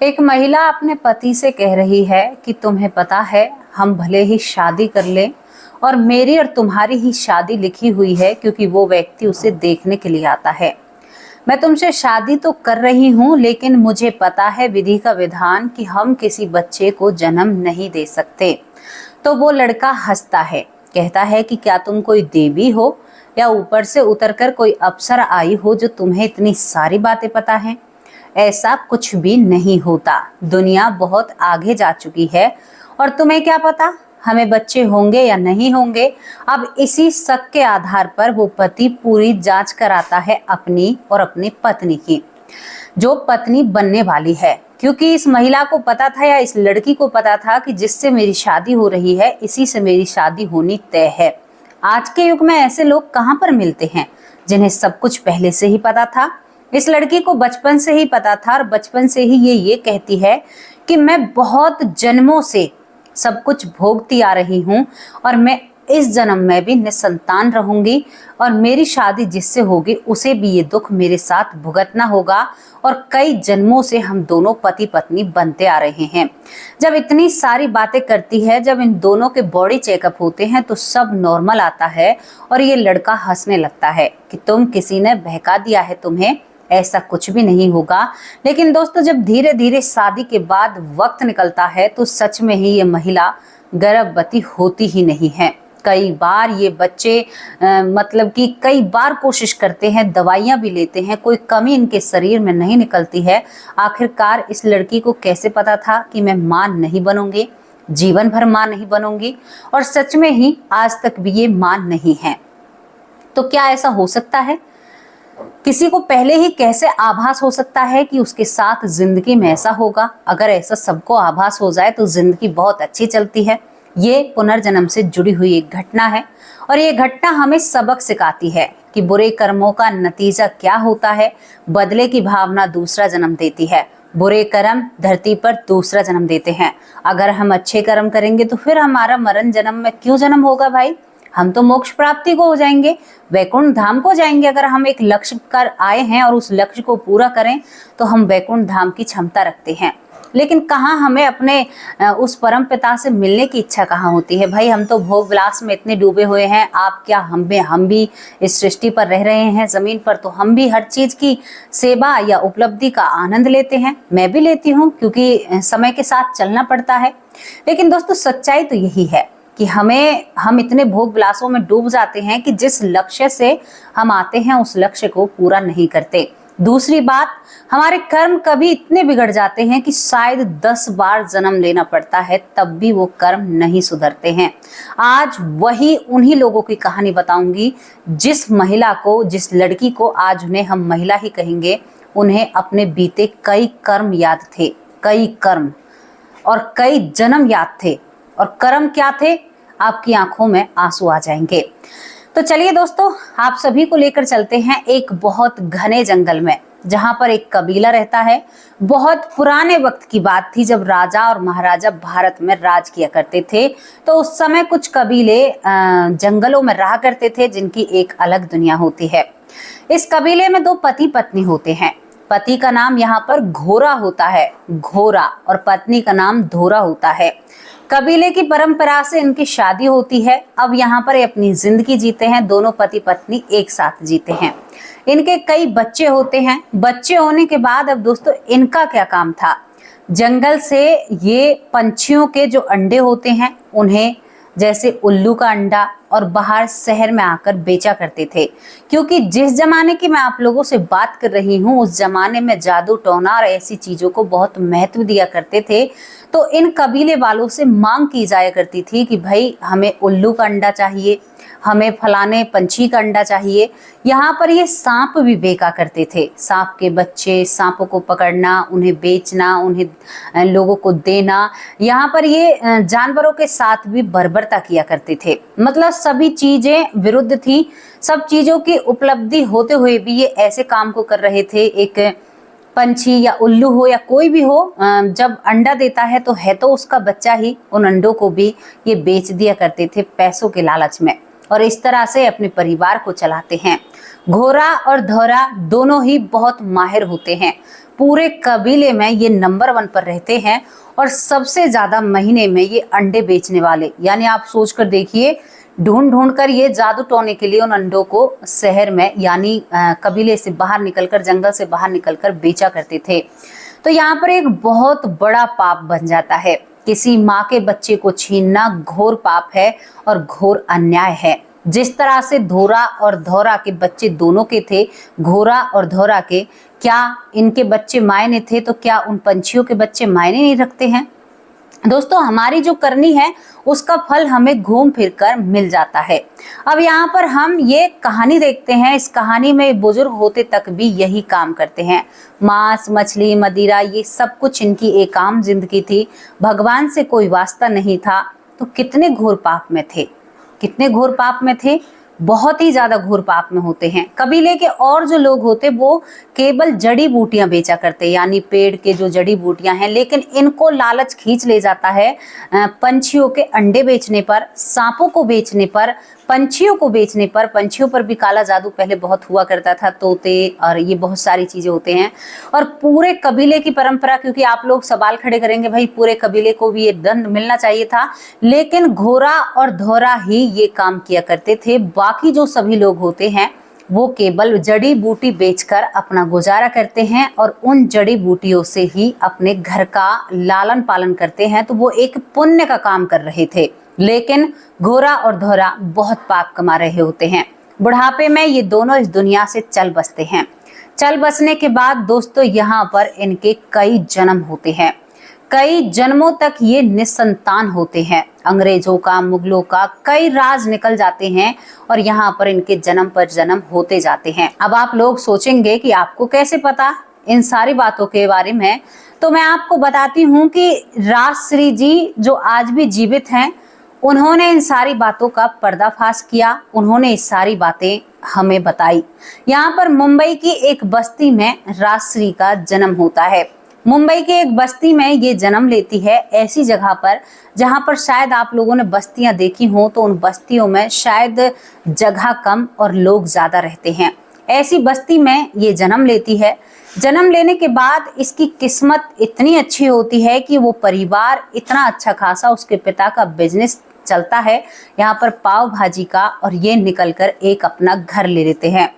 एक महिला अपने पति से कह रही है कि तुम्हें पता है, हम भले ही शादी कर लें और मेरी और तुम्हारी ही शादी लिखी हुई है, क्योंकि वो व्यक्ति उसे देखने के लिए आता है। मैं तुमसे शादी तो कर रही हूँ, लेकिन मुझे पता है विधि का विधान कि हम किसी बच्चे को जन्म नहीं दे सकते। तो वो लड़का हंसता है, कहता है कि क्या तुम कोई देवी हो या ऊपर से उतरकर कोई अप्सरा आई हो जो तुम्हें इतनी सारी बातें पता हैं। ऐसा कुछ भी नहीं होता। दुनिया बहुत आगे जा चुकी है और तुम्हें क्या पता हमें बच्चे होंगे या नहीं होंगे। अब इसी शक के आधार पर वो पति पूरी जांच कराता है अपनी और अपनी पत्नी की, जो पत्नी बनने वाली है। क्योंकि इस महिला को पता था या इस लड़की को पता था कि जिससे मेरी शादी हो रही है, इसी से मेरी शादी होनी तय है। आज के युग में ऐसे लोग कहाँ पर मिलते हैं जिन्हें सब कुछ पहले से ही पता था। इस लड़की को बचपन से ही पता था और बचपन से ही ये कहती है कि मैं बहुत जन्मों से सब कुछ भोगती आ रही हूँ और मैं इस जन्म में भी निसंतान रहूंगी और मेरी शादी जिससे होगी उसे भी ये दुख मेरे साथ भुगतना होगा और कई जन्मों से हम दोनों पति पत्नी बनते आ रहे हैं। जब इतनी सारी बातें करती है, जब इन दोनों के बॉडी चेकअप होते हैं तो सब नॉर्मल आता है और ये लड़का हंसने लगता है कि तुम किसी ने बहका दिया है, तुम्हें ऐसा कुछ भी नहीं होगा। लेकिन दोस्तों, जब धीरे धीरे शादी के बाद वक्त निकलता है तो सच में ही ये महिला गर्भवती होती ही नहीं है। कई बार ये बच्चे मतलब कि कई बार कोशिश करते हैं, दवाइयां भी लेते हैं, कोई कमी इनके शरीर में नहीं निकलती है। आखिरकार इस लड़की को कैसे पता था कि मैं मां नहीं बनूंगी, जीवन भर मां नहीं बनूंगी, और सच में ही आज तक भी ये मां नहीं है। तो क्या ऐसा हो सकता है? किसी को पहले ही कैसे आभास हो सकता है कि उसके साथ जिंदगी में ऐसा होगा? अगर ऐसा सबको आभास हो जाए तो जिंदगी बहुत अच्छी चलती है। ये पुनर्जन्म से जुड़ी हुई एक घटना है और ये घटना हमें सबक सिखाती है कि बुरे कर्मों का नतीजा क्या होता है। बदले की भावना दूसरा जन्म देती है। बुरे कर्म धरती पर दूसरा जन्म देते हैं। अगर हम अच्छे कर्म करेंगे तो फिर हमारा मरण जन्म में क्यों जन्म होगा भाई? हम तो मोक्ष प्राप्ति को हो जाएंगे, वैकुंठ धाम को जाएंगे। अगर हम एक लक्ष्य कर आए हैं और उस लक्ष्य को पूरा करें तो हम वैकुंठ धाम की क्षमता रखते हैं। लेकिन कहाँ हमें अपने उस परम पिता से मिलने की इच्छा कहाँ होती है भाई? हम तो भोग विलास में इतने डूबे हुए हैं। आप क्या, हम भी इस सृष्टि पर रह रहे हैं जमीन पर, तो हम भी हर चीज की सेवा या उपलब्धि का आनंद लेते हैं। मैं भी लेती हूँ, क्योंकि समय के साथ चलना पड़ता है। लेकिन दोस्तों, सच्चाई तो यही है कि हम इतने भोग विलासों में डूब जाते हैं कि जिस लक्ष्य से हम आते हैं उस लक्ष्य को पूरा नहीं करते। दूसरी बात, हमारे कर्म कभी इतने बिगड़ जाते हैं कि शायद 10 बार जन्म लेना पड़ता है, तब भी वो कर्म नहीं सुधरते हैं। आज वही उन्हीं लोगों की कहानी बताऊंगी जिस महिला को, जिस लड़की को, आज उन्हें हम महिला ही कहेंगे, उन्हें अपने बीते कई कर्म याद थे, कई कर्म और कई जन्म याद थे। और कर्म क्या थे? आपकी आंखों में आंसू आ जाएंगे। तो चलिए दोस्तों, आप सभी को लेकर चलते हैं एक बहुत घने जंगल में, जहां पर एक कबीला रहता है। बहुत पुराने वक्त की बात थी, जब राजा और महाराजा भारत में राज किया करते थे। तो उस समय कुछ कबीले जंगलों में रहा करते थे, जिनकी एक अलग दुनिया होती है। इस कबीले में 2 पति पत्नी होते हैं। पति का नाम यहाँ पर घोरा होता है, घोरा, और पत्नी का नाम धोरा होता है। कबीले की परंपरा से इनकी शादी होती है। अब यहाँ पर अपनी जिंदगी जीते हैं, दोनों पति पत्नी एक साथ जीते हैं। इनके कई बच्चे होते हैं। बच्चे होने के बाद अब दोस्तों, इनका क्या काम था? जंगल से ये पंछियों के जो अंडे होते हैं, उन्हें, जैसे उल्लू का अंडा, और बाहर शहर में आकर बेचा करते थे। क्योंकि जिस जमाने की मैं आप लोगों से बात कर रही हूँ, उस जमाने में जादू टोना और ऐसी चीजों को बहुत महत्व दिया करते थे। तो इन कबीले वालों से मांग की जाया करती थी कि भाई हमें उल्लू का अंडा चाहिए, हमें फलाने पंछी का अंडा चाहिए। यहाँ पर ये सांप भी बेचा करते थे। सांप के बच्चे, सांपों को पकड़ना, उन्हें बेचना, उन्हें लोगों को देना। यहाँ पर ये जानवरों के साथ भी बर्बरता किया करते थे। मतलब सभी चीजें विरुद्ध थी। सब चीजों की उपलब्धि होते हुए भी ये ऐसे काम को कर रहे थे। एक पंछी या उल्लू हो या कोई भी हो, जब अंडा देता है तो उसका बच्चा ही। उन अंडों को भी ये बेच दिया करते थे पैसों के लालच में, और इस तरह से अपने परिवार को चलाते हैं। घोरा और धोरा दोनों ही बहुत माहिर होते हैं। पूरे कबीले में ये नंबर 1 पर रहते हैं और सबसे ज्यादा महीने में ये अंडे बेचने वाले, यानी आप सोच कर देखिए, ढूंढ ढूंढ कर ये जादू टोने के लिए उन अंडों को शहर में यानी कबीले से बाहर निकलकर, जंगल से बाहर निकलकर बेचा करते थे। तो यहाँ पर एक बहुत बड़ा पाप बन जाता है। किसी माँ के बच्चे को छीनना घोर पाप है और घोर अन्याय है। जिस तरह से धोरा और धौरा के बच्चे दोनों के थे, घोरा और धौरा के, क्या इनके बच्चे मायने थे तो क्या उन पंछियों के बच्चे मायने नहीं रखते हैं? दोस्तों, हमारी जो करनी है उसका फल हमें घूम फिर कर मिल जाता है। अब यहाँ पर हम ये कहानी देखते हैं। इस कहानी में बुजुर्ग होते तक भी यही काम करते हैं। मांस, मछली, मदिरा, ये सब कुछ इनकी एक आम जिंदगी थी। भगवान से कोई वास्ता नहीं था। तो कितने घोर पाप में थे, कितने घोर पाप में थे, बहुत ही ज्यादा घोर पाप में होते हैं। कबीले के और जो लोग होते वो केवल जड़ी बूटियां बेचा करते, यानी पेड़ के जो जड़ी बूटियां हैं, लेकिन इनको लालच खींच ले जाता है पंछियों के अंडे बेचने पर, सांपों को बेचने पर, पंछियों को बेचने पर। पंछियों पर भी काला जादू पहले बहुत हुआ करता था, तोते और ये बहुत सारी चीजें होते हैं। और पूरे कबीले की परंपरा, क्योंकि आप लोग सवाल खड़े करेंगे भाई पूरे कबीले को भी ये दंड मिलना चाहिए था, लेकिन घोरा और धौरा ही ये काम किया करते थे। बाकी जो सभी लोग होते हैं वो केवल जड़ी बूटी बेचकर अपना गुजारा करते हैं और उन जड़ी बूटियों से ही अपने घर का लालन पालन करते हैं। तो वो एक पुण्य का काम कर रहे थे, लेकिन घोरा और धौरा बहुत पाप कमा रहे होते हैं। बुढ़ापे में ये दोनों इस दुनिया से चल बसते हैं। चल बसने के बाद दोस्तों यहाँ पर इनके कई जन्म होते हैं। कई जन्मों तक ये निसंतान होते हैं। अंग्रेजों का, मुगलों का कई राज निकल जाते हैं और यहाँ पर इनके जन्म पर जन्म होते जाते हैं। अब आप लोग सोचेंगे कि आपको कैसे पता इन सारी बातों के बारे में, तो मैं आपको बताती हूँ कि राजश्री जी जो आज भी जीवित हैं, उन्होंने इन सारी बातों का पर्दाफाश किया। उन्होंने इस सारी बातें हमें बताई। यहाँ पर मुंबई की एक बस्ती में राजश्री का जन्म होता है। मुंबई के एक बस्ती में ये जन्म लेती है, ऐसी जगह पर जहां पर शायद आप लोगों ने बस्तियां देखी हो, तो उन बस्तियों में शायद जगह कम और लोग ज्यादा रहते हैं। ऐसी बस्ती में ये जन्म लेती है। जन्म लेने के बाद इसकी किस्मत इतनी अच्छी होती है कि वो परिवार इतना अच्छा खासा, उसके पिता का बिजनेस चलता है यहाँ पर पाव भाजी का, और ये निकलकर एक अपना घर ले लेते हैं।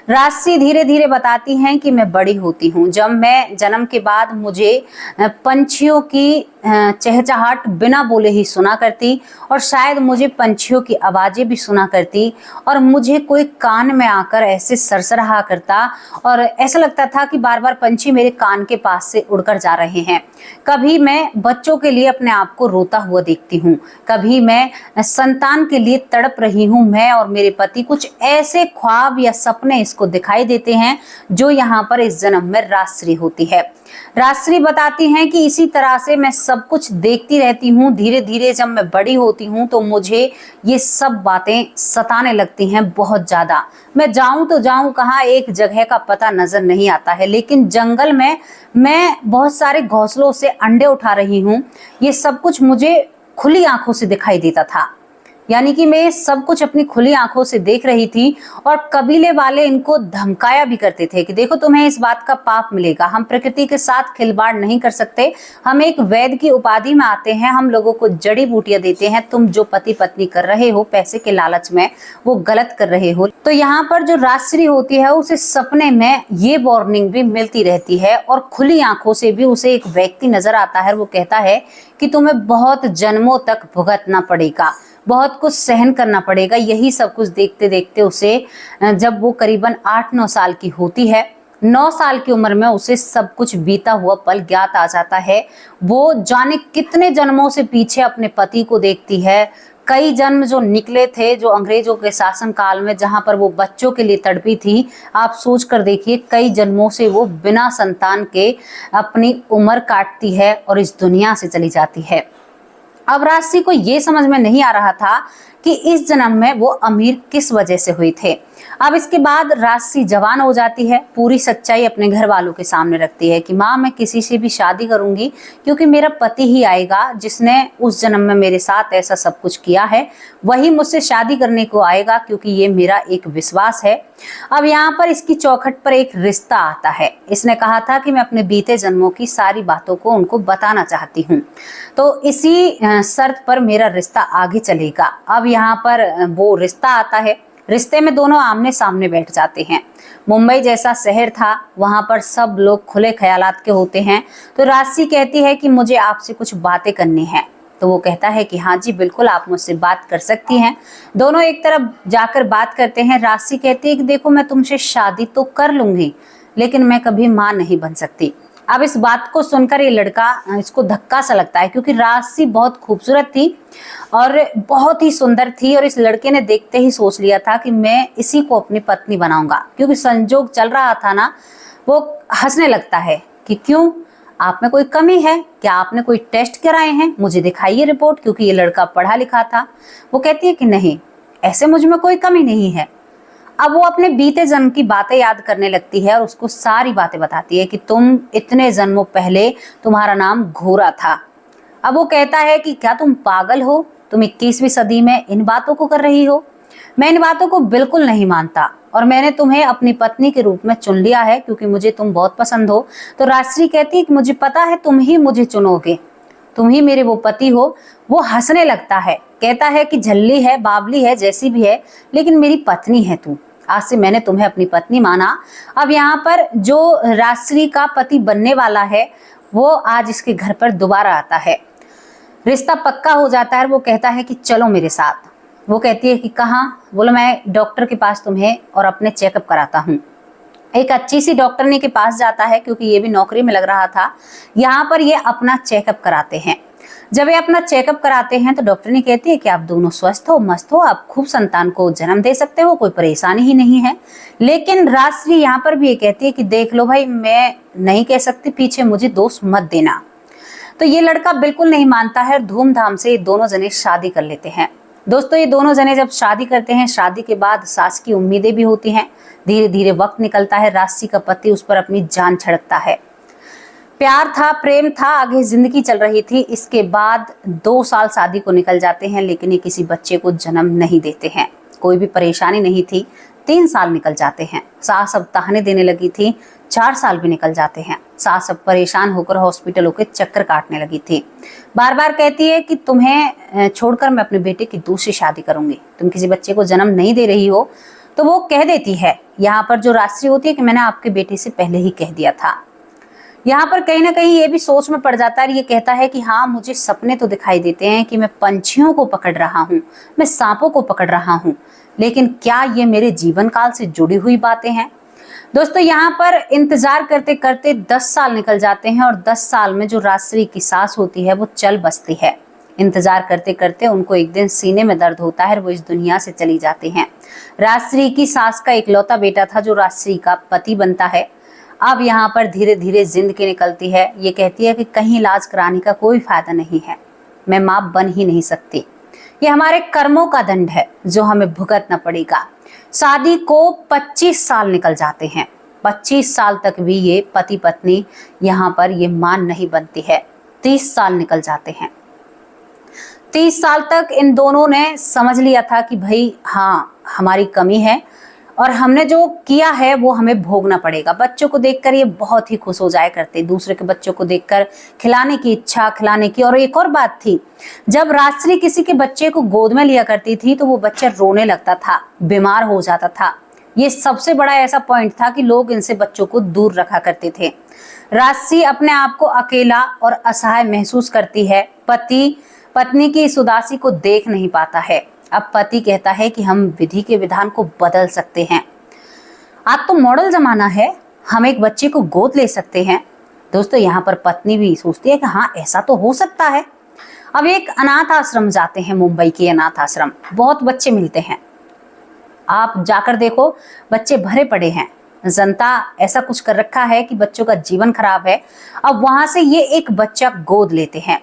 राजश्री धीरे धीरे बताती हैं कि मैं बड़ी होती हूँ। जब मैं जन्म के बाद मुझे पंछियों की चहचहाट बिना बोले ही सुना करती, और शायद मुझे पंछियों की आवाजें भी सुना करती, और मुझे कोई कान में आकर ऐसे सरसराहा करता और ऐसा लगता था कि बार बार पंछी मेरे कान के पास से उड़कर जा रहे हैं। कभी मैं बच्चों के लिए अपने आप को रोता हुआ देखती हूँ, कभी मैं संतान के लिए तड़प रही हूँ। मैं और मेरे पति कुछ ऐसे ख्वाब या सपने इसको दिखाई देते हैं जो यहाँ पर इस जन्म में राजश्री होती है। राजश्री बताती हैं कि इसी तरह से मैं सब कुछ देखती रहती हूँ। धीरे धीरे जब मैं बड़ी होती हूँ तो मुझे ये सब बातें सताने लगती हैं बहुत ज्यादा। मैं जाऊं तो जाऊं कहाँ, एक जगह का पता नजर नहीं आता है। लेकिन जंगल में मैं बहुत सारे घोंसलों से अंडे उठा रही हूँ, ये सब कुछ मुझे खुली आंखों से दिखाई देता था। यानी कि मैं सब कुछ अपनी खुली आंखों से देख रही थी। और कबीले वाले इनको धमकाया भी करते थे कि देखो तुम्हें इस बात का पाप मिलेगा, हम प्रकृति के साथ खिलवाड़ नहीं कर सकते, हम एक वैद्य की उपाधि में आते हैं, हम लोगों को जड़ी बूटियां देते हैं, तुम जो पति पत्नी कर रहे हो पैसे के लालच में वो गलत कर रहे हो। तो यहाँ पर जो राजश्री होती है उसे सपने में ये वार्निंग भी मिलती रहती है, और खुली आंखों से भी उसे एक व्यक्ति नजर आता है। वो कहता है कि तुम्हें बहुत जन्मों तक भुगतना पड़ेगा, बहुत कुछ सहन करना पड़ेगा। यही सब कुछ देखते देखते उसे जब वो करीबन 8-9 साल की होती है, 9 साल की उम्र में उसे सब कुछ बीता हुआ पल ज्ञात आ जाता है। वो जाने कितने जन्मों से पीछे अपने पति को देखती है। कई जन्म जो निकले थे, जो अंग्रेजों के शासन काल में जहां पर वो बच्चों के लिए तड़पी थी, आप सोच कर देखिए कई जन्मों से वो बिना संतान के अपनी उम्र काटती है और इस दुनिया से चली जाती है। अब राजश्री को ये समझ में नहीं आ रहा था कि इस जन्म में वो अमीर किस वजह से हुए थे। अब इसके बाद राशि जवान हो जाती है, पूरी सच्चाई अपने घर वालों के सामने रखती है कि माँ मैं किसी से भी शादी करूंगी क्योंकि मेरा पति ही आएगा जिसने उस जन्म में मेरे साथ ऐसा सब कुछ किया है, वही मुझसे शादी करने को आएगा क्योंकि ये मेरा एक विश्वास है। अब यहाँ पर इसकी चौखट पर एक रिश्ता आता है। इसने कहा था कि मैं अपने बीते जन्मों की सारी बातों को उनको बताना चाहती हूँ, तो इसी शर्त पर मेरा रिश्ता आगे चलेगा। अब यहाँ पर वो रिश्ता आता है। रिश्ते में दोनों आमने सामने बैठ जाते हैं। मुंबई जैसा शहर था, वहां पर सब लोग खुले ख्यालात के होते हैं। तो राशि कहती है कि मुझे आपसे कुछ बातें करनी है। तो वो कहता है कि हाँ जी बिल्कुल आप मुझसे बात कर सकती हैं। दोनों एक तरफ जाकर बात करते हैं। राशि कहती है कि देखो मैं तुमसे शादी तो कर लूंगी लेकिन मैं कभी माँ नहीं बन सकती। अब इस बात को सुनकर ये लड़का, इसको धक्का सा लगता है क्योंकि राशि बहुत खूबसूरत थी और बहुत ही सुंदर थी और इस लड़के ने देखते ही सोच लिया था कि मैं इसी को अपनी पत्नी बनाऊंगा। क्योंकि संजोग चल रहा था ना, वो हंसने लगता है कि क्यों, आप में कोई कमी है क्या, आपने कोई टेस्ट कराए हैं, मुझे दिखाइए रिपोर्ट, क्योंकि ये लड़का पढ़ा लिखा था। वो कहती है कि नहीं, ऐसे मुझ में कोई कमी नहीं है। अब वो अपने बीते जन्म की बातें याद करने लगती है और उसको सारी बातें बताती है कि तुम इतने जन्मों पहले तुम्हारा नाम घोरा था। अब वो कहता है कि क्या तुम पागल हो, तुम 21वीं सदी में इन बातों को कर रही हो। मैं इन बातों को बिल्कुल नहीं मानता और मैंने तुम्हें अपनी पत्नी के रूप में चुन लिया है क्योंकि मुझे तुम बहुत पसंद हो। तो राजश्री कहती है कि मुझे पता है तुम ही मुझे चुनोगे, तुम ही मेरे वो पति हो। वो हंसने लगता है, कहता है कि झल्ली है, बावली है, जैसी भी है, लेकिन मेरी पत्नी है तू। आज से मैंने तुम्हें अपनी पत्नी माना। अब यहाँ पर जो राजश्री का पति बनने वाला है वो आज इसके घर पर दोबारा आता है। रिश्ता पक्का हो जाता है। वो कहता है कि चलो मेरे साथ। वो कहती है कि कहाँ? बोलो मैं डॉक्टर के पास तुम्हें और अपने चेकअप कराता हूँ। एक अच्छी सी डॉक्टरनी के पास जाता है क्योंकि ये भी नौकरी में लग रहा था। यहाँ पर ये अपना चेकअप कराते हैं। जब ये अपना चेकअप कराते हैं तो डॉक्टरनी कहती है कि आप दोनों स्वस्थ हो, मस्त हो, आप खूब संतान को जन्म दे सकते हो, कोई परेशानी ही नहीं है। लेकिन राजश्री यहाँ पर भी ये कहती है कि देख लो भाई, मैं नहीं कह सकती, पीछे मुझे दोष मत देना। तो ये लड़का बिल्कुल नहीं मानता है। धूमधाम से ये दोनों जने शादी कर लेते हैं। दोस्तों ये दोनों जने जब शादी करते हैं, शादी के बाद सास की उम्मीदें भी होती हैं। धीरे धीरे वक्त निकलता है। राशि का पति उस पर अपनी जान छिड़कता है। प्यार था, प्रेम था, आगे जिंदगी चल रही थी। इसके बाद 2 साल शादी को निकल जाते हैं लेकिन ये किसी बच्चे को जन्म नहीं देते हैं। कोई भी परेशानी नहीं थी। 3 साल निकल जाते हैं। सास अब ताहने देने लगी थी। 4 साल भी निकल जाते हैं। सास अब परेशान होकर हॉस्पिटलों के चक्कर काटने लगी थी। बार बार कहती है कि तुम्हें छोड़कर मैं अपने बेटे की दूसरी शादी करूंगी, तुम किसी बच्चे को जन्म नहीं दे रही हो। तो वो कह देती है यहाँ पर जो राशि होती है कि मैंने आपके बेटे से पहले ही कह दिया था। यहाँ पर कहीं ना कहीं ये भी सोच में पड़ जाता है। ये कहता है कि हाँ, मुझे सपने तो दिखाई देते हैं कि मैं पंछियों को पकड़ रहा हूँ, मैं सांपों को पकड़ रहा हूँ, लेकिन क्या ये मेरे जीवन काल से जुड़ी हुई बातें हैं? दोस्तों यहाँ पर इंतजार करते करते 10 साल निकल जाते हैं और 10 साल में जो राजश्री की सास होती है वो चल बसती है। इंतजार करते करते उनको एक दिन सीने में दर्द होता है और वो इस दुनिया से चली जाती हैं। राजश्री की सास का इकलौता बेटा था जो राजश्री का पति बनता है। अब यहाँ पर धीरे धीरे जिंदगी निकलती है। ये कहती है कि कहीं इलाज कराने का कोई फायदा नहीं है, मैं माँ बन ही नहीं सकती, ये हमारे कर्मों का दंड है जो हमें भुगतना पड़ेगा। शादी को 25 साल निकल जाते हैं। 25 साल तक भी ये पति पत्नी यहाँ पर ये मां नहीं बनती है। 30 साल निकल जाते हैं। 30 साल तक इन दोनों ने समझ लिया था कि भाई हाँ, हमारी कमी है और हमने जो किया है वो हमें भोगना पड़ेगा। बच्चों को देखकर ये बहुत ही खुश हो जाया करते, दूसरे के बच्चों को देखकर खिलाने की इच्छा, खिलाने की। और एक और बात थी, जब राजश्री किसी के बच्चे को गोद में लिया करती थी तो वो बच्चा रोने लगता था, बीमार हो जाता था। ये सबसे बड़ा ऐसा पॉइंट था कि लोग इनसे बच्चों को दूर रखा करते थे। राजश्री अपने आप को अकेला और असहाय महसूस करती है। पति पत्नी की इस उदासी को देख नहीं पाता है। अब पति कहता है कि हम विधि के विधान को बदल सकते हैं। आज तो मॉडल जमाना है, हम एक बच्चे को गोद ले सकते हैं। दोस्तों यहाँ पर पत्नी भी सोचती है कि हाँ, ऐसा तो हो सकता है। अब एक अनाथ आश्रम जाते हैं, मुंबई के अनाथ आश्रम। बहुत बच्चे मिलते हैं, आप जाकर देखो, बच्चे भरे पड़े हैं। जनता ऐसा कुछ कर रखा है कि बच्चों का जीवन खराब है। अब वहां से ये एक बच्चा गोद लेते हैं।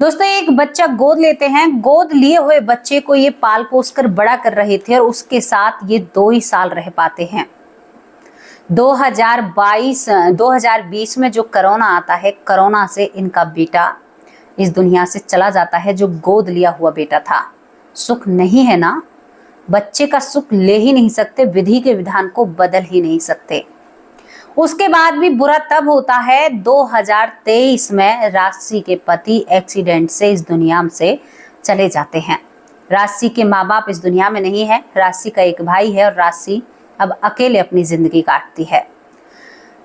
दोस्तों एक बच्चा गोद लेते हैं, गोद लिए हुए बच्चे को ये पाल पोस कर बड़ा कर रहे थे और उसके साथ ये 2 ही साल रह पाते हैं। 2020 में जो कोरोना आता है, कोरोना से इनका बेटा इस दुनिया से चला जाता है, जो गोद लिया हुआ बेटा था। सुख नहीं है ना, बच्चे का सुख ले ही नहीं सकते, विधि के विधान को बदल ही नहीं सकते। उसके बाद भी बुरा तब होता है 2023 में राशि के पति एक्सीडेंट से इस दुनिया से चले जाते हैं। राशि के माँ बाप इस दुनिया में नहीं है, राशि का एक भाई है और राशि अब अकेले अपनी जिंदगी काटती है।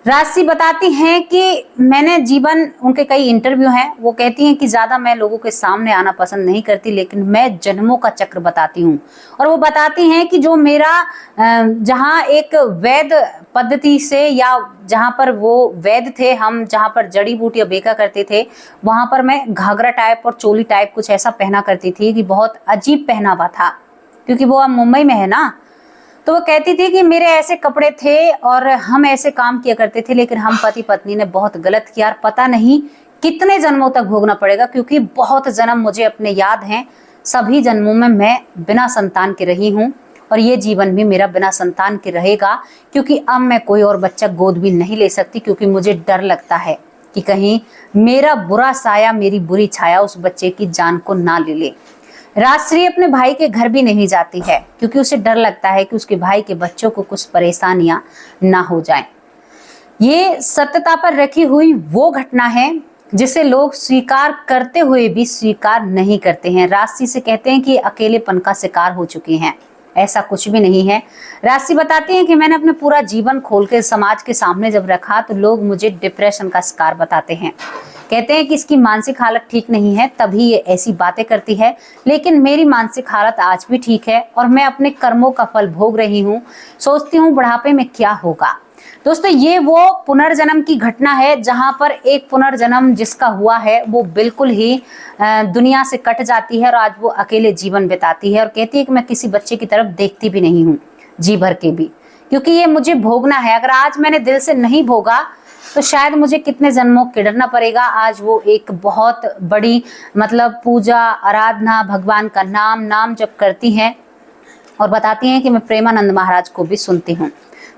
राशि बताती हैं कि मैंने जीवन, उनके कई इंटरव्यू हैं, वो कहती हैं कि ज़्यादा मैं लोगों के सामने आना पसंद नहीं करती, लेकिन मैं जन्मों का चक्र बताती हूँ। और वो बताती हैं कि जो मेरा जहाँ एक वैद पद्धति से, या जहाँ पर वो वैद थे, हम जहाँ पर जड़ी बूटियाँ बेचा करते थे, वहाँ पर मैं घाघरा टाइप और चोली टाइप कुछ ऐसा पहना करती थी कि बहुत अजीब पहनावा था, क्योंकि वो अब मुंबई में है ना। तो वो कहती थी कि मेरे ऐसे कपड़े थे और हम ऐसे काम किया करते थे, लेकिन हम पति पत्नी ने बहुत गलत किया और पता नहीं कितने जन्मों तक भोगना पड़ेगा, क्योंकि बहुत जन्म मुझे अपने याद हैं। सभी जन्मों में मैं बिना संतान के रही हूँ और ये जीवन भी मेरा बिना संतान के रहेगा, क्योंकि अब मैं कोई और बच्चा गोद भी नहीं ले सकती, क्योंकि मुझे डर लगता है कि कहीं मेरा बुरा साया, मेरी बुरी छाया उस बच्चे की जान को ना ले ले। राजश्री अपने भाई के घर भी नहीं जाती है, क्योंकि उसे डर लगता है कि उसके भाई के बच्चों को कुछ परेशानियां ना हो जाएं। ये सत्यता पर रखी हुई वो घटना है जिसे लोग स्वीकार करते हुए भी स्वीकार नहीं करते हैं। राजश्री से कहते हैं कि अकेलेपन का शिकार हो चुकी हैं, ऐसा कुछ भी नहीं है। राजश्री बताती हैं कि मैंने अपने पूरा जीवन खोल के समाज के सामने जब रखा तो लोग मुझे डिप्रेशन का शिकार बताते हैं। कहते हैं कि इसकी मानसिक हालत ठीक नहीं है, तभी ये ऐसी बातें करती है, लेकिन मेरी मानसिक हालत आज भी ठीक है और मैं अपने कर्मों का फल भोग रही हूँ। सोचती हूँ बुढ़ापे में क्या होगा। दोस्तों ये वो पुनर्जन्म की घटना है जहां पर एक पुनर्जन्म जिसका हुआ है वो बिल्कुल ही दुनिया से कट जाती है और आज वो अकेले जीवन बिताती है और कहती है कि मैं किसी बच्चे की तरफ देखती भी नहीं हूँ जी भर के भी, क्योंकि ये मुझे भोगना है। अगर आज मैंने दिल से नहीं भोगा तो शायद मुझे कितने जन्मों किडरना पड़ेगा। आज वो एक बहुत बड़ी पूजा आराधना, भगवान का नाम जप करती हैं और बताती हैं कि मैं प्रेमानंद महाराज को भी सुनती हूँ।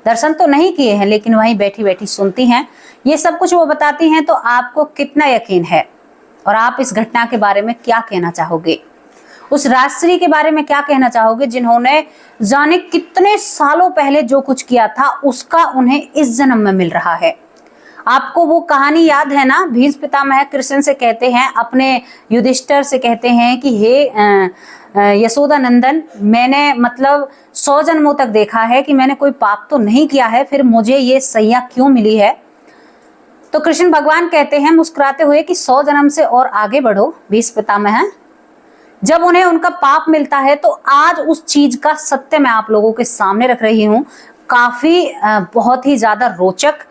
दर्शन तो नहीं किए हैं, लेकिन वहीं बैठी बैठी सुनती हैं। ये सब कुछ वो बताती हैं, तो आपको कितना यकीन है और आप इस घटना के बारे में क्या कहना चाहोगे? उस राजश्री के बारे में क्या कहना चाहोगे जिन्होंने जाने कितने सालों पहले जो कुछ किया था उसका उन्हें इस जन्म में मिल रहा है? आपको वो कहानी याद है ना, भीष्म पितामह कृष्ण से कहते हैं, अपने युधिष्ठिर से कहते हैं कि हे यशोदा नंदन, मैंने 100 जन्मों तक देखा है कि मैंने कोई पाप तो नहीं किया है, फिर मुझे ये सैया क्यों मिली है? तो कृष्ण भगवान कहते हैं मुस्कुराते हुए कि 100 जन्म से और आगे बढ़ो भीष्म पितामह। जब उन्हें उनका पाप मिलता है तो आज उस चीज का सत्य मैं आप लोगों के सामने रख रही हूँ। काफी बहुत ही ज्यादा रोचक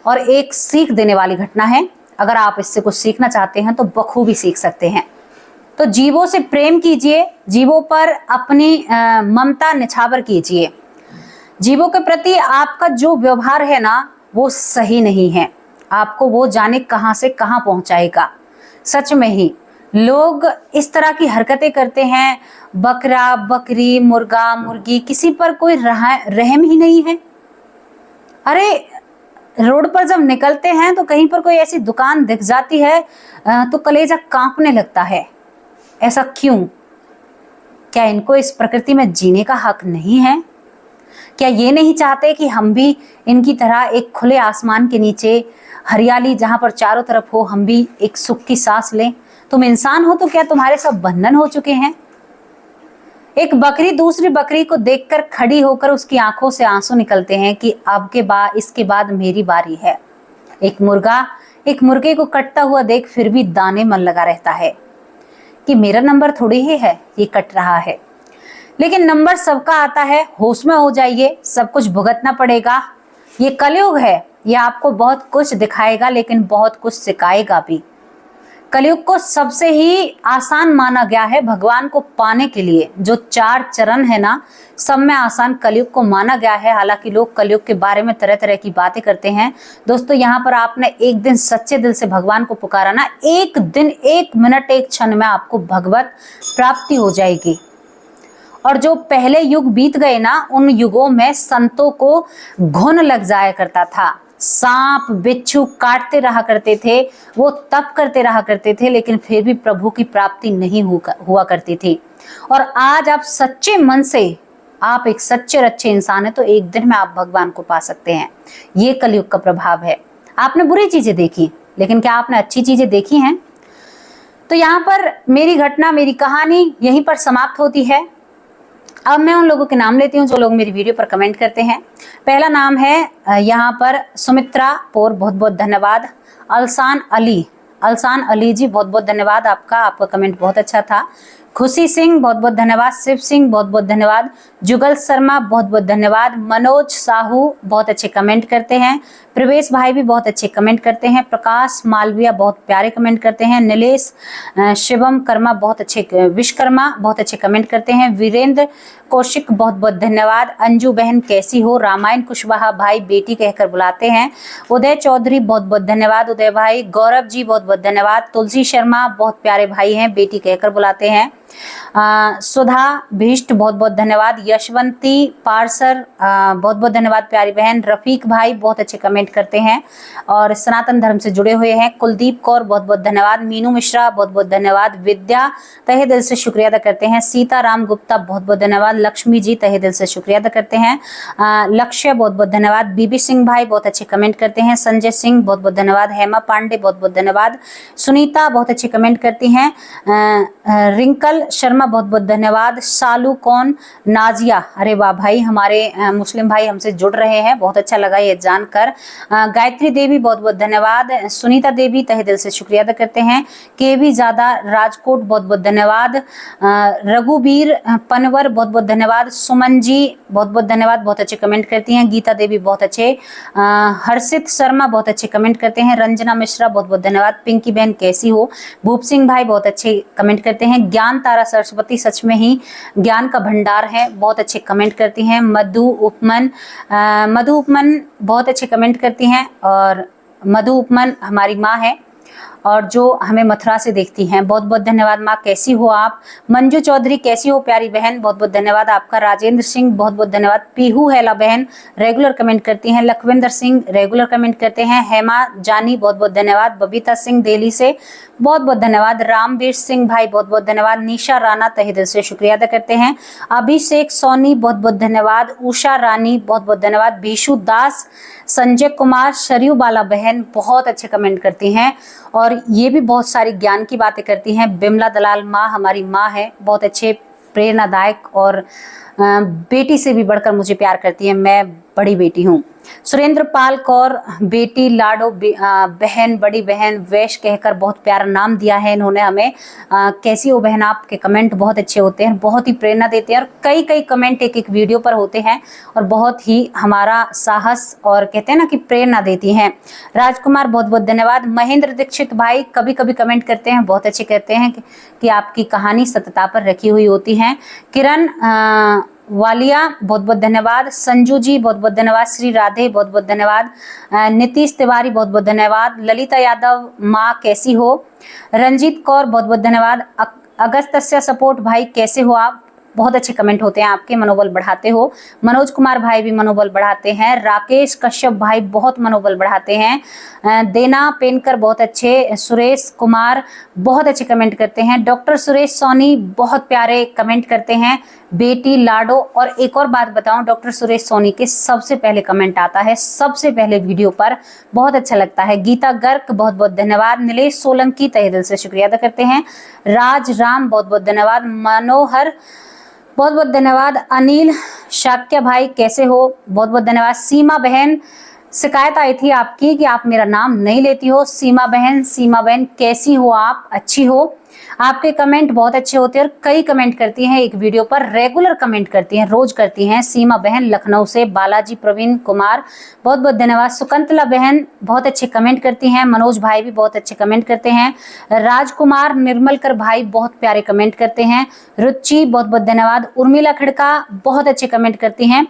और एक सीख देने वाली घटना है। अगर आप इससे कुछ सीखना चाहते हैं तो बखूबी सीख सकते हैं। तो जीवों से प्रेम कीजिए, जीवों पर अपनी ममता निछावर कीजिए। जीवों के प्रति आपका जो व्यवहार है ना वो सही नहीं है, आपको वो जाने कहां से कहां पहुंचाएगा। सच में ही लोग इस तरह की हरकतें करते हैं, बकरा बकरी मुर्गा मुर्गी, किसी पर कोई रहम ही नहीं है। अरे रोड पर जब निकलते हैं तो कहीं पर कोई ऐसी दुकान दिख जाती है तो कलेजा कांपने लगता है। ऐसा क्यों? क्या इनको इस प्रकृति में जीने का हक नहीं है? क्या ये नहीं चाहते कि हम भी इनकी तरह एक खुले आसमान के नीचे हरियाली जहां पर चारों तरफ हो, हम भी एक सुख की सांस लें? तुम इंसान हो तो क्या तुम्हारे सब बंधन हो चुके हैं? एक बकरी दूसरी बकरी को देखकर खड़ी होकर उसकी आंखों से आंसू निकलते हैं कि अब के बाद इसके बाद मेरी बारी है। एक मुर्गा एक मुर्गे को कटता हुआ देख फिर भी दाने मन लगा रहता है कि मेरा नंबर थोड़ी ही है, ये कट रहा है। लेकिन नंबर सबका आता है, होश में हो जाइए, सब कुछ भुगतना पड़ेगा। ये कलयुग है, ये आपको बहुत कुछ दिखाएगा लेकिन बहुत कुछ सिखाएगा भी। कलयुग को सबसे ही आसान माना गया है भगवान को पाने के लिए। जो 4 चरण है ना, सब में आसान कलयुग को माना गया है। हालांकि लोग कलयुग के बारे में तरह तरह की बातें करते हैं। दोस्तों, यहाँ पर आपने एक दिन सच्चे दिल से भगवान को पुकारा ना, एक दिन, एक मिनट, एक क्षण में आपको भगवत प्राप्ति हो जाएगी। और जो पहले युग बीत गए ना, उन युगों में संतों को घुन लग जाया करता था। सांप बिच्छू काटते रहा करते थे, वो तप करते रहा करते थे, लेकिन फिर भी प्रभु की प्राप्ति नहीं हुआ करती थी। और आज आप सच्चे मन से, आप एक सच्चे रच्चे इंसान है, तो एक दिन में आप भगवान को पा सकते हैं। ये कलयुग का प्रभाव है। आपने बुरी चीजें देखी, लेकिन क्या आपने अच्छी चीजें देखी हैं? तो यहाँ पर मेरी घटना, मेरी कहानी यहीं पर समाप्त होती है। अब मैं उन लोगों के नाम लेती हूँ जो लोग मेरी वीडियो पर कमेंट करते हैं। पहला नाम है यहाँ पर सुमित्रा पौर, बहुत बहुत धन्यवाद। अलसान अली जी, बहुत बहुत धन्यवाद आपका कमेंट बहुत अच्छा था। खुशी सिंह, बहुत बहुत धन्यवाद। शिव सिंह, बहुत बहुत धन्यवाद। जुगल शर्मा, बहुत बहुत धन्यवाद। मनोज साहू, बहुत अच्छे कमेंट करते हैं। प्रवेश भाई भी बहुत अच्छे कमेंट करते हैं। प्रकाश मालविया, बहुत प्यारे कमेंट करते हैं। नीलेश शिवम कर्मा, बहुत अच्छे, विश्वकर्मा, बहुत अच्छे कमेंट करते हैं। वीरेंद्र कौशिक, बहुत बहुत धन्यवाद। अंजू बहन कैसी हो? रामायण कुशवाहा भाई बेटी कहकर बुलाते हैं। उदय चौधरी, बहुत बहुत धन्यवाद उदय भाई। गौरव जी, बहुत बहुत धन्यवाद। तुलसी शर्मा, बहुत प्यारे भाई हैं, बेटी कहकर बुलाते हैं। सुधा भीष्ट, बहुत बहुत धन्यवाद। यशवंती पारसर, बहुत बहुत धन्यवाद प्यारी बहन। रफीक भाई, बहुत अच्छे कमेंट करते हैं और सनातन धर्म से जुड़े हुए हैं। कुलदीप कौर, बहुत बहुत धन्यवाद। मीनू मिश्रा, बहुत बहुत धन्यवाद। विद्या, तहे दिल से शुक्रिया अदा करते हैं। सीताराम गुप्ता, बहुत बहुत धन्यवाद। लक्ष्मी जी, तहे दिल से शुक्रिया अदा करते हैं। लक्ष्य, बहुत बहुत धन्यवाद। बीबी सिंह भाई, बहुत अच्छे कमेंट करते हैं। संजय सिंह, बहुत बहुत धन्यवाद। हेमा पांडे, बहुत बहुत धन्यवाद। सुनीता, बहुत अच्छे कमेंट करती हैं। रिंकल शर्मा, बहुत बहुत धन्यवाद। सालू कौन, नाजिया, अरे वाह भाई, हमारे मुस्लिम भाई हमसे जुड़ रहे हैं, बहुत अच्छा लगा ये जानकर। गायत्री देवी, बहुत बहुत धन्यवाद। सुनीता देवी, तहे दिल से शुक्रिया अदा करते हैं। केवी ज्यादा राजकोट, बहुत बहुत धन्यवाद। रघुवीर पनवर, बहुत बहुत धन्यवाद। सुमन जी, बहुत बहुत धन्यवाद, बहुत अच्छे कमेंट करती हैं। गीता देवी, बहुत अच्छे। हर्षित शर्मा, बहुत अच्छे कमेंट करते हैं। रंजना मिश्रा, बहुत बहुत धन्यवाद। पिंकी बहन कैसी हो? भूप सिंह भाई, बहुत अच्छे कमेंट करते हैं। ज्ञान तारा सरस्वती, सच में ही ज्ञान का भंडार है, बहुत अच्छे कमेंट करती हैं। मधु उपमन बहुत अच्छे कमेंट करती हैं। और मधु उपमन हमारी माँ है और जो हमें मथुरा से देखती हैं। बहुत बहुत धन्यवाद माँ, कैसी हो आप? मंजू चौधरी, कैसी हो प्यारी बहन? बहुत बहुत धन्यवाद आपका। राजेंद्र सिंह, बहुत बहुत धन्यवाद। पीहू हैला बहन रेगुलर कमेंट करती हैं। लखविंदर सिंह रेगुलर कमेंट करते हैं। हेमा जानी, बहुत बहुत धन्यवाद। बबीता सिंह दिल्ली से, बहुत बहुत धन्यवाद। रामवीर सिंह भाई, बहुत बहुत धन्यवाद। निशा राणा, तहे दिल से शुक्रिया अदा करते हैं। अभिषेक सोनी, बहुत बहुत धन्यवाद। उषा रानी, बहुत बहुत धन्यवाद। भीषु दास, संजय कुमार, शरीयू बाला बहन, बहुत अच्छे कमेंट करती हैं और ये भी बहुत सारी ज्ञान की बातें करती हैं। बिमला दलाल माँ हमारी माँ है, बहुत अच्छे, प्रेरणादायक और बेटी से भी बढ़कर मुझे प्यार करती है, मैं बड़ी बेटी हूँ। सुरेंद्र पाल कौर, बेटी लाडो बहन, बड़ी बहन वैश कहकर बहुत प्यारा नाम दिया है इन्होंने हमें। कैसी हो बहन? आपके कमेंट बहुत अच्छे होते हैं, बहुत ही प्रेरणा देते हैं और कई कई कमेंट एक एक वीडियो पर होते हैं और बहुत ही हमारा साहस और कहते हैं ना कि प्रेरणा देती हैं। राजकुमार, बहुत बहुत धन्यवाद। महेंद्र दीक्षित भाई कभी कभी कमेंट करते हैं, बहुत अच्छे कहते हैं कि आपकी कहानी सत्यता पर रखी हुई होती है। किरण वालिया, बहुत बहुत धन्यवाद। संजू जी, बहुत बहुत धन्यवाद। श्री राधे, बहुत बहुत धन्यवाद। नीतीश तिवारी, बहुत बहुत धन्यवाद। ललिता यादव माँ, कैसी हो? रंजीत कौर, बहुत बहुत धन्यवाद। अगस्त्य सपोर्ट भाई, कैसे हो आप? बहुत अच्छे कमेंट होते हैं आपके, मनोबल बढ़ाते हो। मनोज कुमार भाई भी मनोबल बढ़ाते हैं। राकेश कश्यप भाई बहुत मनोबल बढ़ाते हैं। देना पेनकर, बहुत अच्छे। सुरेश कुमार, बहुत अच्छे कमेंट करते हैं। डॉक्टर सुरेश सोनी, बहुत प्यारे कमेंट करते हैं। बेटी लाडो, और एक और बात बताऊं, डॉक्टर सुरेश सोनी के सबसे पहले कमेंट आता है, सबसे पहले वीडियो पर, बहुत अच्छा लगता है। गीता गर्ग, बहुत बहुत धन्यवाद। नीलेश सोलंकी, तहे दिल से शुक्रिया अदा करते हैं। राज राम, बहुत बहुत धन्यवाद। मनोहर, बहुत बहुत धन्यवाद। अनिल शाक्य भाई, कैसे हो? बहुत बहुत धन्यवाद। सीमा बहन, शिकायत आई थी आपकी कि आप मेरा नाम नहीं लेती हो। सीमा बहन कैसी हो आप? अच्छी हो? आपके कमेंट बहुत अच्छे होते हैं और कई कमेंट करती हैं, एक वीडियो पर रेगुलर कमेंट करती हैं, रोज करती हैं। सीमा बहन लखनऊ से, बालाजी प्रवीण कुमार बहुत बहुत धन्यवाद। सुकंतला बहन बहुत अच्छे कमेंट करती हैं। मनोज भाई भी बहुत अच्छे कमेंट करते हैं। राजकुमार निर्मलकर भाई बहुत प्यारे कमेंट करते हैं। रुचि बहुत बहुत धन्यवाद। उर्मिला खड़का बहुत अच्छे कमेंट करती हैं।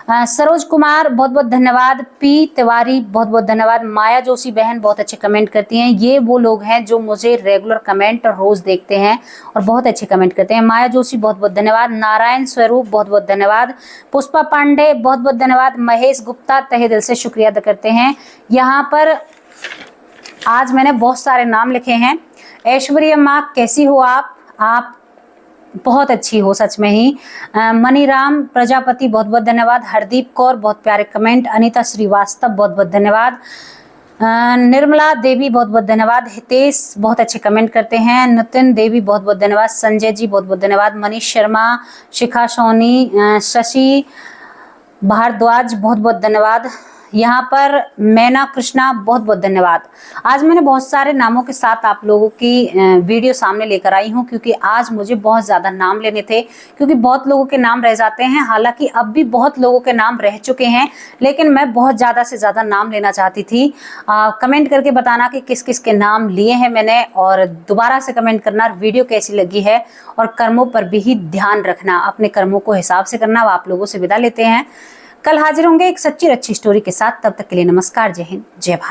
सरोज कुमार बहुत बहुत धन्यवाद। पी तिवारी बहुत बहुत धन्यवाद। माया जोशी बहन बहुत अच्छे कमेंट करती हैं। ये वो लोग हैं जो मुझे रेगुलर कमेंट रोज देखते हैं और बहुत अच्छे कमेंट करते हैं। माया जोशी बहुत बहुत धन्यवाद। नारायण स्वरूप बहुत बहुत धन्यवाद। पुष्पा पांडे बहुत बहुत धन्यवाद। महेश गुप्ता तहे दिल से शुक्रिया अदा करते हैं। यहाँ पर आज मैंने बहुत सारे नाम लिखे हैं। ऐश्वर्या माँ कैसी हो आप बहुत अच्छी हो सच में ही। मनीराम प्रजापति बहुत बहुत धन्यवाद। हरदीप कौर बहुत प्यारे कमेंट। अनीता श्रीवास्तव बहुत बहुत धन्यवाद। निर्मला देवी बहुत बहुत धन्यवाद। हितेश बहुत अच्छे कमेंट करते हैं। नितिन देवी बहुत बहुत धन्यवाद। संजय जी बहुत बहुत धन्यवाद। मनीष शर्मा, शिखा सोनी, शशि भारद्वाज बहुत बहुत धन्यवाद। यहाँ पर मैना कृष्णा बहुत बहुत धन्यवाद। आज मैंने बहुत सारे नामों के साथ आप लोगों की वीडियो सामने लेकर आई हूँ, क्योंकि आज मुझे बहुत ज़्यादा नाम लेने थे, क्योंकि बहुत लोगों के नाम रह जाते हैं। हालांकि अब भी बहुत लोगों के नाम रह चुके हैं, लेकिन मैं बहुत ज़्यादा से ज़्यादा नाम लेना चाहती थी। कमेंट करके बताना कि किस किस के नाम लिए हैं मैंने, और दोबारा से कमेंट करना वीडियो कैसी लगी है, और कर्मों पर भी ध्यान रखना, अपने कर्मों को हिसाब से करना। आप लोगों से विदा लेते हैं। कल हाजिर होंगे एक सच्ची अच्छी स्टोरी के साथ। तब तक के लिए नमस्कार, जय हिंद, जय भारत।